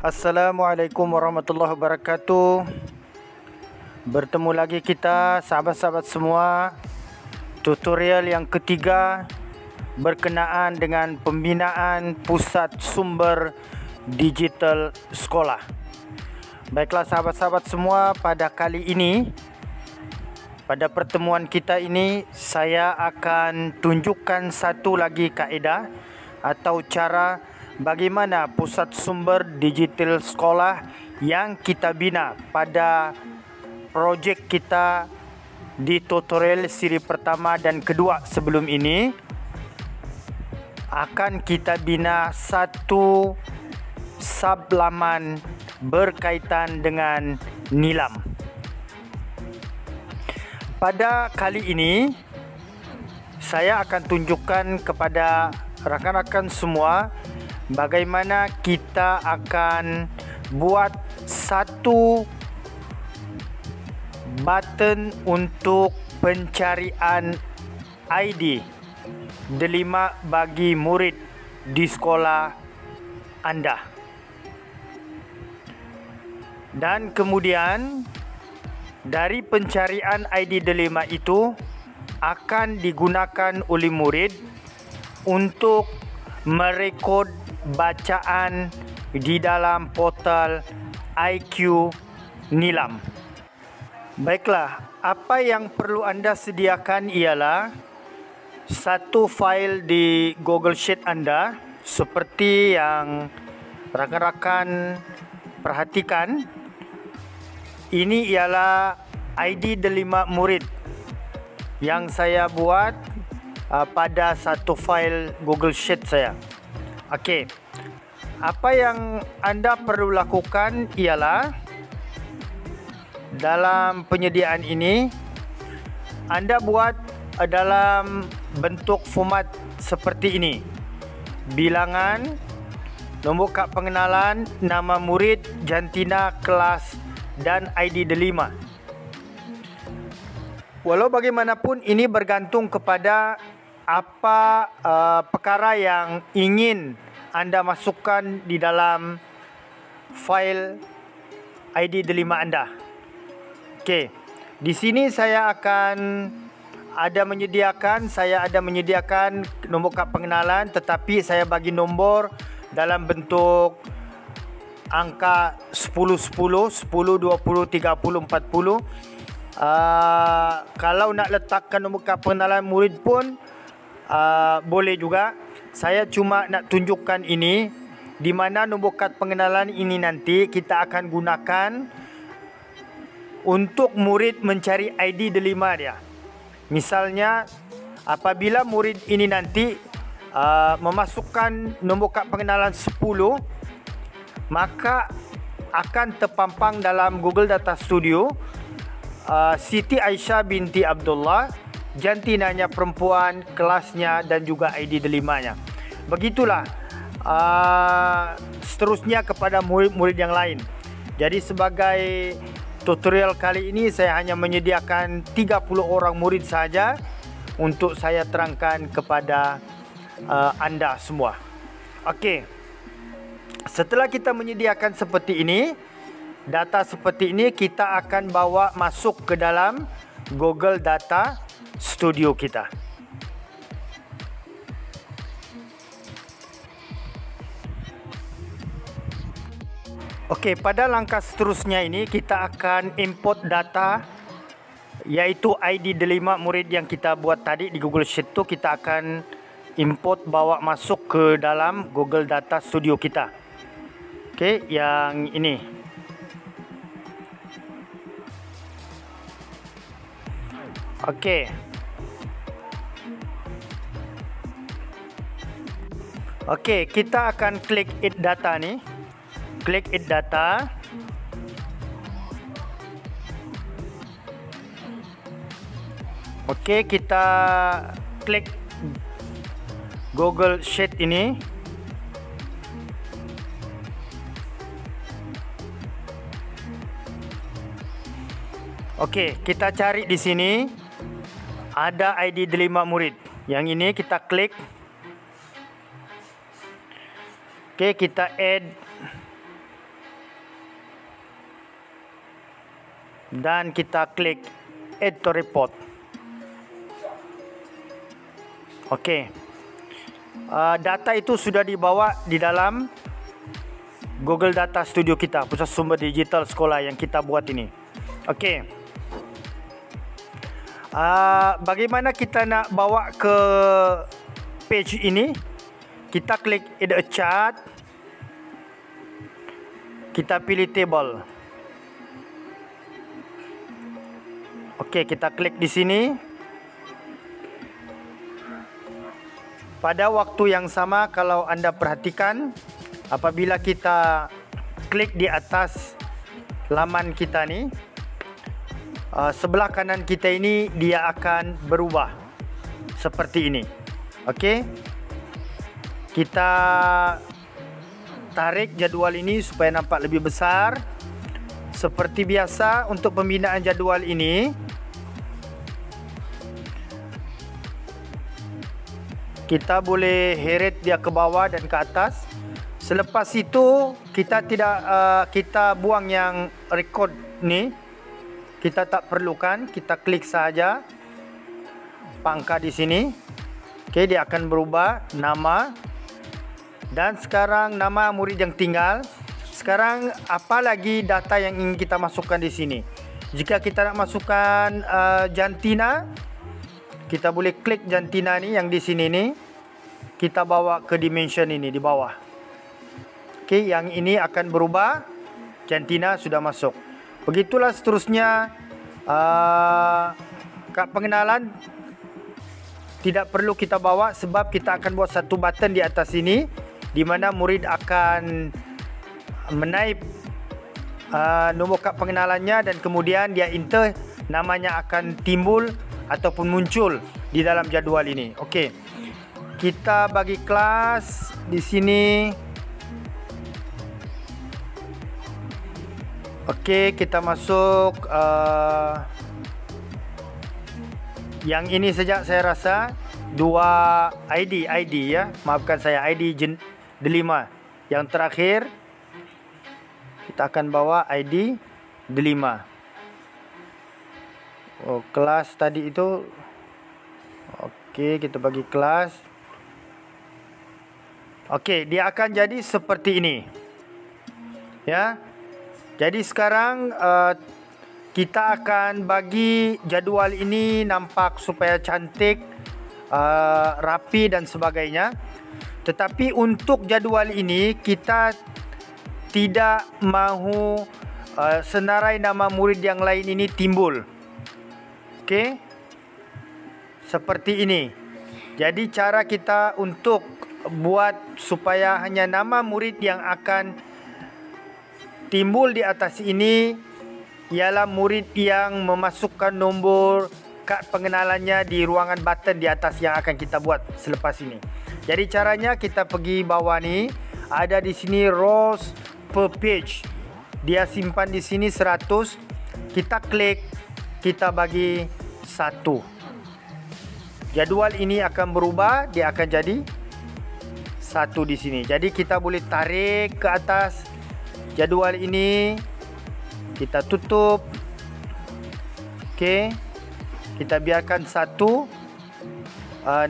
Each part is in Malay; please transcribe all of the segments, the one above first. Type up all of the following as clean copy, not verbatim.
Assalamualaikum warahmatullahi wabarakatuh. Bertemu lagi kita sahabat-sahabat semua. Tutorial yang ketiga berkenaan dengan pembinaan pusat sumber digital sekolah. Baiklah sahabat-sahabat semua, pada kali ini, pada pertemuan kita ini, saya akan tunjukkan satu lagi kaedah atau cara bagaimana pusat sumber digital sekolah yang kita bina pada projek kita di tutorial siri pertama dan kedua sebelum ini. Akan kita bina satu sublaman berkaitan dengan nilam. Pada kali ini, saya akan tunjukkan kepada rakan-rakan semua bagaimana kita akan buat satu button untuk pencarian ID delima bagi murid di sekolah anda. Dan kemudian dari pencarian ID delima itu akan digunakan oleh murid untuk merekod bacaan di dalam portal IQ Nilam. Baiklah, apa yang perlu anda sediakan ialah satu file di Google Sheet anda seperti yang rakan-rakan perhatikan. Ini ialah ID delima murid yang saya buat pada satu file Google Sheet saya. Okey. Apa yang anda perlu lakukan ialah dalam penyediaan ini anda buat dalam bentuk format seperti ini. Bilangan, nombor kad pengenalan, nama murid, jantina, kelas dan ID delima. Walau bagaimanapun ini bergantung kepada apa perkara yang ingin anda masukkan di dalam file ID delima anda. Okey, di sini saya ada menyediakan nombor kad pengenalan, tetapi saya bagi nombor dalam bentuk angka 10, 10, 10, 20, 30, 40. Kalau nak letakkan nombor kad pengenalan murid pun boleh juga. Saya cuma nak tunjukkan ini, di mana nombor kad pengenalan ini nanti kita akan gunakan untuk murid mencari ID delima dia. Misalnya, apabila murid ini nanti memasukkan nombor kad pengenalan 10, maka akan terpampang dalam Google Data Studio Siti Aisyah binti Abdullah, jantinanya perempuan, kelasnya dan juga ID delimanya. Begitulah seterusnya kepada murid-murid yang lain. Jadi sebagai tutorial kali ini saya hanya menyediakan 30 orang murid saja untuk saya terangkan kepada anda semua. Okey. Setelah kita menyediakan seperti ini, data seperti ini kita akan bawa masuk ke dalam Google Data Studio kita. Okey, pada langkah seterusnya ini kita akan import data, iaitu ID delima murid yang kita buat tadi di Google Sheet tu. Kita akan import, bawa masuk ke dalam Google Data Studio kita. Okey, yang ini. Okey. Okey, kita akan klik Add Data ni. Klik Add Data. Okey, kita klik Google Sheet ini. Okey, kita cari di sini ada ID delima murid. Yang ini kita klik. Okey, kita add dan kita klik add to report. Okey. Data itu sudah dibawa di dalam Google Data Studio kita, pusat sumber digital sekolah yang kita buat ini. Okey. Bagaimana kita nak bawa ke page ini? Kita klik add a chart. Kita pilih table. Okey, kita klik di sini. Pada waktu yang sama, kalau anda perhatikan, apabila kita klik di atas laman kita ni, sebelah kanan kita ini dia akan berubah seperti ini. Okey. Kita tarik jadual ini supaya nampak lebih besar. Seperti biasa untuk pembinaan jadual ini, kita boleh heret dia ke bawah dan ke atas. Selepas itu kita kita buang yang record ni. Kita tak perlukan, kita klik saja pangkal di sini. Okey, dia akan berubah nama. Dan sekarang nama murid yang tinggal. Sekarang apa lagi data yang ingin kita masukkan di sini? Jika kita nak masukkan jantina, kita boleh klik jantina ni yang di sini ni. Kita bawa ke dimension ini di bawah. Okey, yang ini akan berubah. Jantina sudah masuk. Begitulah seterusnya. Kad pengenalan tidak perlu kita bawa sebab kita akan buat satu button di atas sini, di mana murid akan menaip nombor kad pengenalannya dan kemudian dia enter, namanya akan timbul ataupun muncul di dalam jadual ini. Okey. Kita bagi kelas di sini. Okey, kita masuk yang ini saja saya rasa. Dua ID ya. Maafkan saya, ID delima. Yang terakhir kita akan bawa ID delima. Oh, kelas tadi itu. Okey, kita bagi kelas. Okey, dia akan jadi seperti ini. Ya. Jadi sekarang kita akan bagi jadual ini nampak supaya cantik, rapi dan sebagainya. Tetapi untuk jadual ini kita tidak mahu senarai nama murid yang lain ini timbul. Okey. Seperti ini. Jadi cara kita untuk buat supaya hanya nama murid yang akan timbul di atas ini ialah murid yang memasukkan nombor kad pengenalannya di ruangan button di atas yang akan kita buat selepas ini. Jadi caranya kita pergi bawah ni, ada di sini rows per page. Dia simpan di sini 100. Kita klik, kita bagi 1. Jadual ini akan berubah, dia akan jadi 1 di sini. Jadi kita boleh tarik ke atas jadual ini, kita tutup. Okey, kita biarkan 1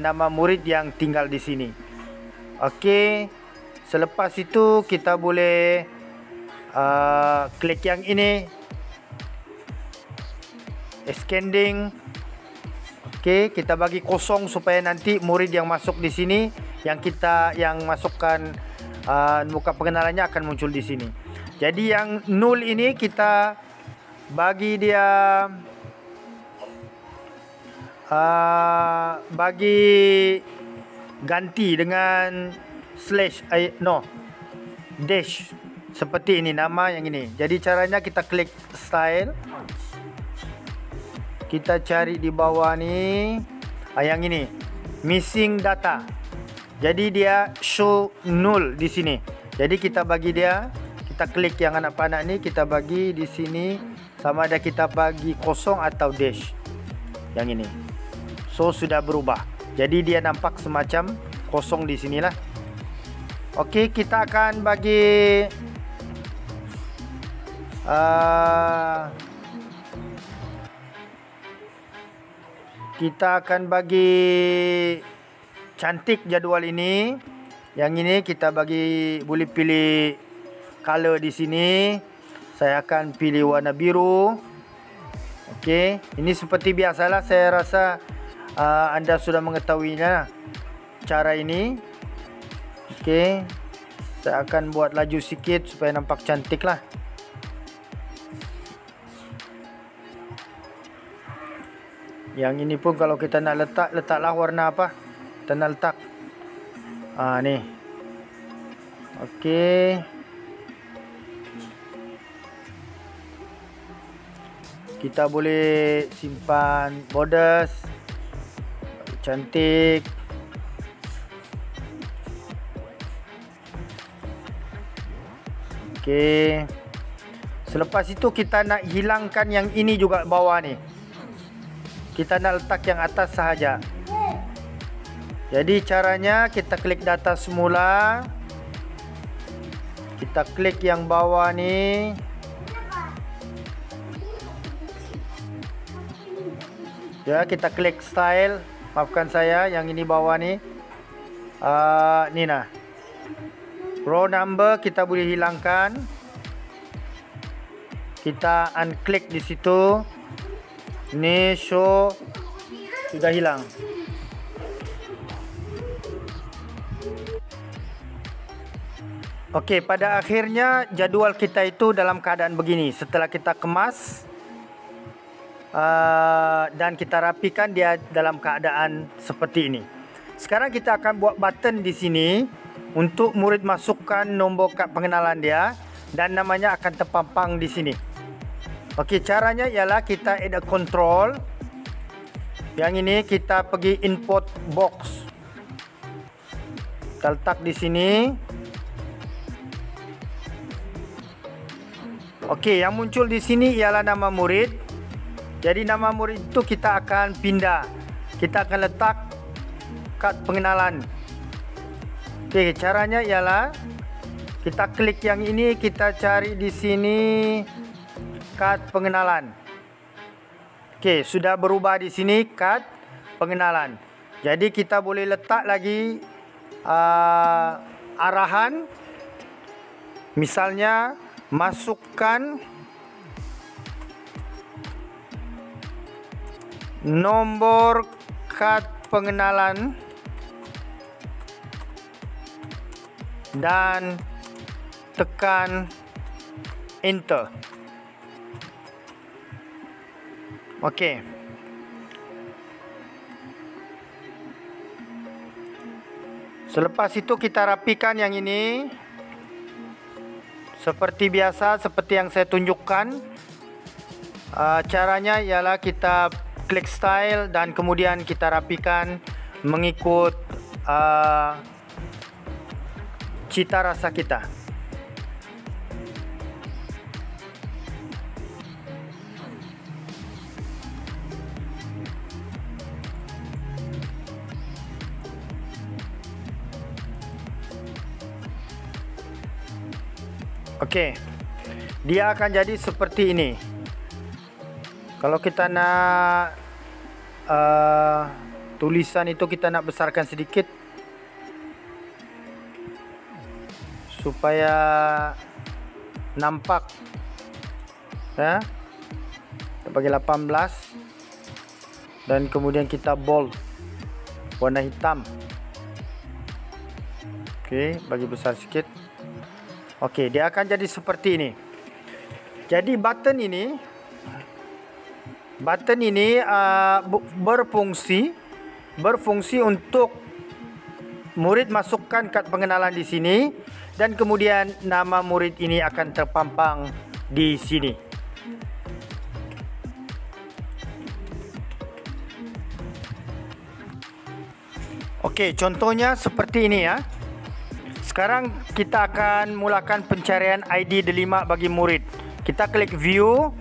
nama murid yang tinggal di sini. Okey, selepas itu kita boleh klik yang ini, extending. Okey, kita bagi kosong supaya nanti murid yang masuk di sini, yang masukkan muka pengenalannya akan muncul di sini. Jadi yang null ini kita bagi dia ganti dengan dash seperti ini, nama yang ini. Jadi caranya kita klik style, kita cari di bawah ni yang ini, missing data. Jadi dia show null di sini. Jadi kita bagi dia, kita klik yang anak panah ni, kita bagi di sini sama ada kita bagi kosong atau dash. Yang ini. So sudah berubah. Jadi dia nampak semacam kosong di sinilah. Okey, kita akan bagi kita akan bagi cantik jadual ini. Yang ini kita bagi, boleh pilih color di sini. Saya akan pilih warna biru. Okey, ini seperti biasalah, saya rasa anda sudah mengetahuinya cara ini. Okey, saya akan buat laju sikit supaya nampak cantik lah. Yang ini pun kalau kita nak letak, letaklah warna apa kita nak letak. Ni. Okey. Kita boleh simpan borders. Cantik. Okey. Selepas itu kita nak hilangkan yang ini juga bawah ni. Kita nak letak yang atas sahaja. Jadi caranya kita klik data semula. Kita klik yang bawah ni. Ya, kita klik style. Maafkan saya, yang ini bawah ni. Ni nah. Row number kita boleh hilangkan. Kita unklik di situ. Ni show sudah hilang. Okey, pada akhirnya jadual kita itu dalam keadaan begini. Setelah kita kemas dan kita rapikan, dia dalam keadaan seperti ini. Sekarang kita akan buat button di sini untuk murid masukkan nombor kad pengenalan dia dan namanya akan terpampang di sini. Okey, caranya ialah kita add a control. Yang ini kita pergi input box. Kita letak di sini. Okey, yang muncul di sini ialah nama murid. Jadi nama murid itu kita akan pindah. Kita akan letak kad pengenalan. Okey, caranya ialah kita klik yang ini, kita cari di sini kad pengenalan. Okey, sudah berubah di sini kad pengenalan. Jadi kita boleh letak lagi arahan. Misalnya masukkan nombor kad pengenalan dan tekan enter. Okey. Selepas itu kita rapikan yang ini. Seperti biasa, seperti yang saya tunjukkan. Caranya ialah kita klik style dan kemudian kita rapikan mengikut cita rasa kita. Okey, dia akan jadi seperti ini. Kalau kita nak tulisan itu kita nak besarkan sedikit supaya nampak, ya. Kita bagi 18 dan kemudian kita bold warna hitam. Okey, bagi besar sikit. Okey, dia akan jadi seperti ini. Jadi button ini berfungsi untuk murid masukkan kad pengenalan di sini dan kemudian nama murid ini akan terpampang di sini. Okey, contohnya seperti ini ya. Sekarang kita akan mulakan pencarian ID delima bagi murid. Kita klik view.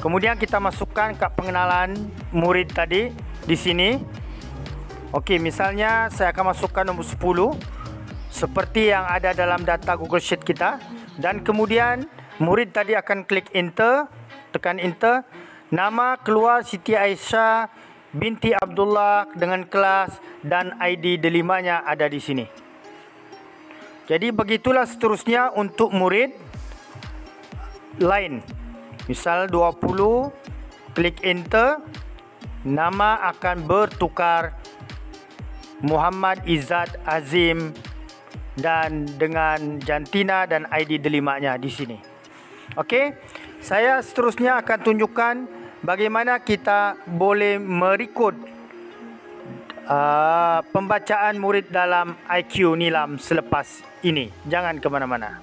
Kemudian kita masukkan kad pengenalan murid tadi di sini. Okey, misalnya saya akan masukkan nombor 10 seperti yang ada dalam data Google Sheet kita, dan kemudian murid tadi akan klik enter, tekan enter. Nama keluar Siti Aisyah binti Abdullah dengan kelas dan ID delimanya ada di sini. Jadi begitulah seterusnya untuk murid lain. Misal 20, klik enter, nama akan bertukar Muhammad Izzat Azim dan dengan jantina dan ID delimanya di sini. Okey, saya seterusnya akan tunjukkan bagaimana kita boleh merekod pembacaan murid dalam IQ Nilam selepas ini. Jangan ke mana-mana.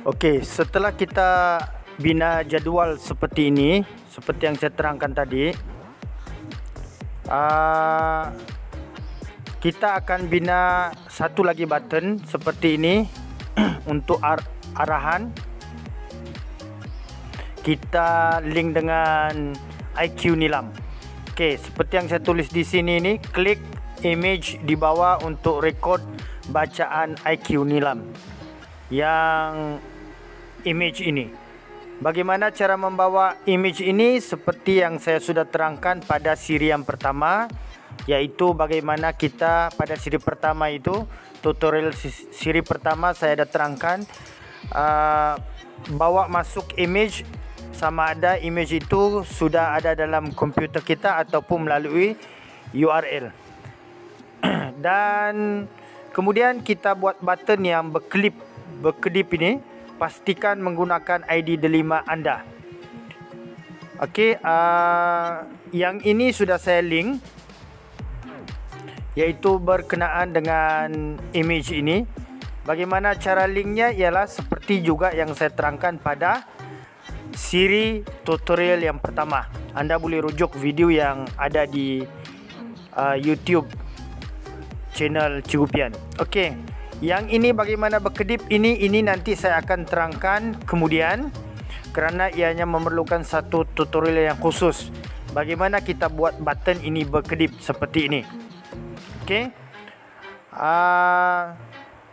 Okey, setelah kita bina jadual seperti ini, seperti yang saya terangkan tadi, kita akan bina satu lagi button seperti ini untuk arahan. Kita link dengan IQ Nilam. Okey, seperti yang saya tulis di sini ni, klik image di bawah untuk rekod bacaan IQ Nilam. Yang image ini. Bagaimana cara membawa image ini? Seperti yang saya sudah terangkan pada siri yang pertama, yaitu bagaimana kita pada siri pertama itu, tutorial siri pertama saya dah terangkan, bawa masuk image, sama ada image itu sudah ada dalam komputer kita ataupun melalui URL. Dan kemudian kita buat button yang berkedip ini, pastikan menggunakan ID delima anda. Okey, yang ini sudah saya link, iaitu berkenaan dengan image ini. Bagaimana cara linknya? Ialah seperti juga yang saya terangkan pada siri tutorial yang pertama. Anda boleh rujuk video yang ada di YouTube channel Cikgu Pian. Okey, yang ini bagaimana berkedip ini nanti saya akan terangkan kemudian, kerana ianya memerlukan satu tutorial yang khusus bagaimana kita buat button ini berkedip seperti ini. Okey,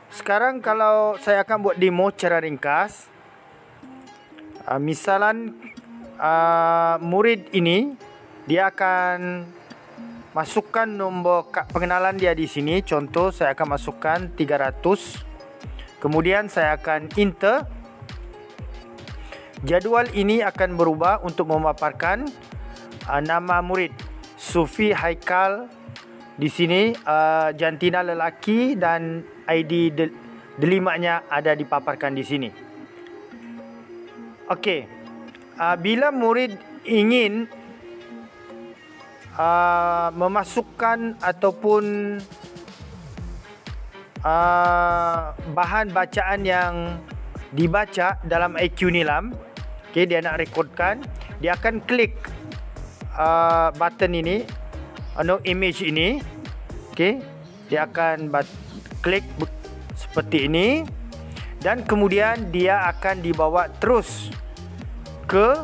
sekarang kalau saya akan buat demo cara ringkas. Misalan murid ini dia akan masukkan nombor kad pengenalan dia di sini. Contoh, saya akan masukkan 300. Kemudian saya akan enter. Jadual ini akan berubah untuk memaparkan nama murid Sufi Haikal di sini, jantina lelaki dan ID delimanya ada dipaparkan di sini. Okey, bila murid ingin memasukkan ataupun bahan bacaan yang dibaca dalam IQ Nilam, okay, dia nak rekodkan, dia akan klik button ini, image ini, okay, dia akan klik seperti ini, dan kemudian dia akan dibawa terus ke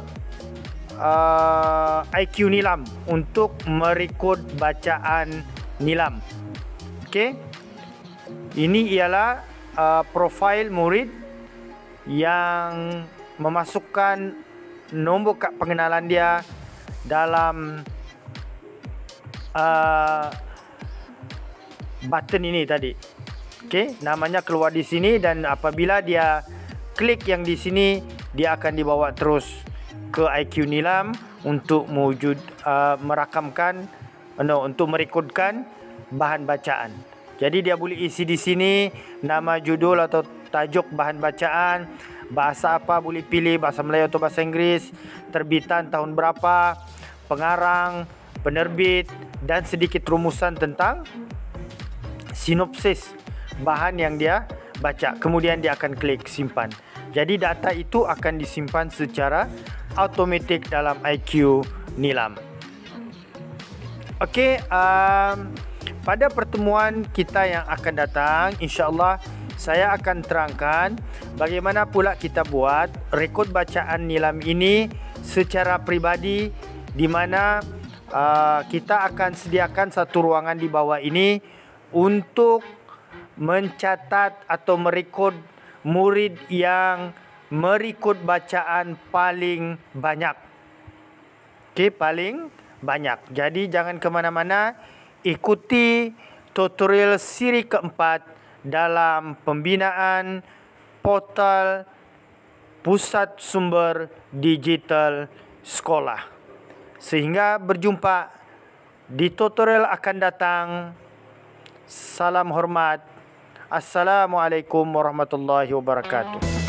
IQ Nilam untuk merekod bacaan Nilam. Okey, ini ialah profil murid yang memasukkan nombor kad pengenalan dia dalam button ini tadi. Okey, namanya keluar di sini, dan apabila dia klik yang di sini, dia akan dibawa terus ke IQ Nilam untuk merakamkan, untuk merekodkan bahan bacaan. Jadi dia boleh isi di sini nama judul atau tajuk bahan bacaan, bahasa apa boleh pilih, bahasa Melayu atau bahasa Inggeris, terbitan tahun berapa, pengarang, penerbit, dan sedikit rumusan tentang sinopsis bahan yang dia baca. Kemudian dia akan klik simpan. Jadi data itu akan disimpan secara automatik dalam IQ Nilam. Okey, pada pertemuan kita yang akan datang, insya-Allah saya akan terangkan bagaimana pula kita buat rekod bacaan Nilam ini secara peribadi, di mana kita akan sediakan satu ruangan di bawah ini untuk mencatat atau merekod murid yang merikut bacaan paling banyak. Okey, paling banyak. Jadi jangan ke mana-mana, ikuti tutorial siri keempat dalam pembinaan portal Pusat Sumber Digital Sekolah. Sehingga berjumpa di tutorial akan datang. Salam hormat. Assalamualaikum warahmatullahi wabarakatuh.